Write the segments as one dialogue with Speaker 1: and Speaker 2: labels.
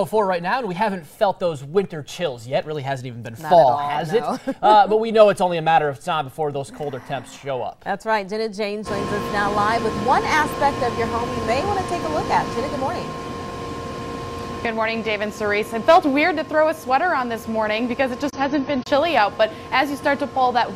Speaker 1: For right now, and we haven't felt those winter chills yet. Really hasn't even been
Speaker 2: Not
Speaker 1: fall,
Speaker 2: at all,
Speaker 1: has
Speaker 2: no.
Speaker 1: it? But we know it's only a matter of time before those colder temps show up.
Speaker 2: That's right. Jenna Jane joins us now live with one aspect of your home you may want to take a look at. Jenna, good morning.
Speaker 3: Good morning, Dave and Cerise. It felt weird to throw a sweater on this morning because it just hasn't been chilly out. But as you start to pull that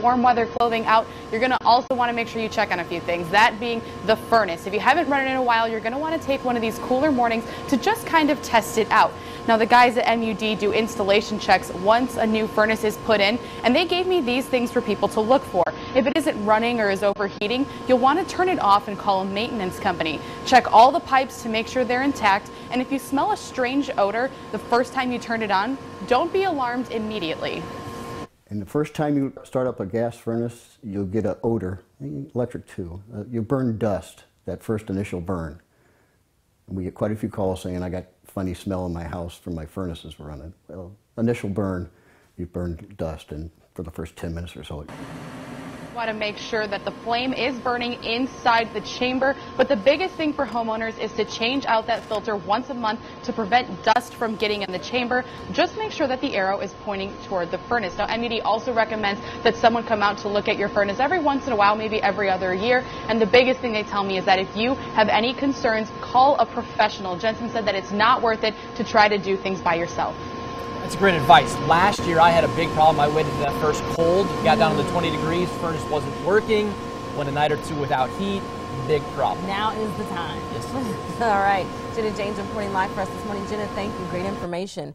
Speaker 3: warm weather clothing out, you're going to also want to make sure you check on a few things. That being the furnace. If you haven't run it in a while, you're going to want to take one of these cooler mornings to just kind of test it out. Now, the guys at MUD do installation checks once a new furnace is put in, and they gave me these things for people to look for. If it isn't running or is overheating, you'll want to turn it off and call a maintenance company. Check all the pipes to make sure they're intact, and if you smell a strange odor the first time you turn it on, don't be alarmed immediately.
Speaker 4: And the first time you start up a gas furnace, you'll get an odor, electric too. You burn dust, that first initial burn. And we get quite a few calls saying, I got funny smell in my house from my furnaces running. Well, initial burn, you burn dust, and for the first 10 minutes or so.
Speaker 3: Want to make sure that the flame is burning inside the chamber, but the biggest thing for homeowners is to change out that filter once a month to prevent dust from getting in the chamber. Just make sure that the arrow is pointing toward the furnace. Now, MUD also recommends that someone come out to look at your furnace every once in a while, maybe every other year. And the biggest thing they tell me is that if you have any concerns, call a professional. Jensen said that it's not worth it to try to do things by yourself.
Speaker 1: That's great advice. Last year I had a big problem. I waited to that first cold, got down to the 20 degrees, furnace wasn't working, went a night or two without heat, big problem.
Speaker 2: Now is the time.
Speaker 1: Yes.
Speaker 2: All right. Jenna Jane's reporting live for us this morning. Jenna, thank you. Great information.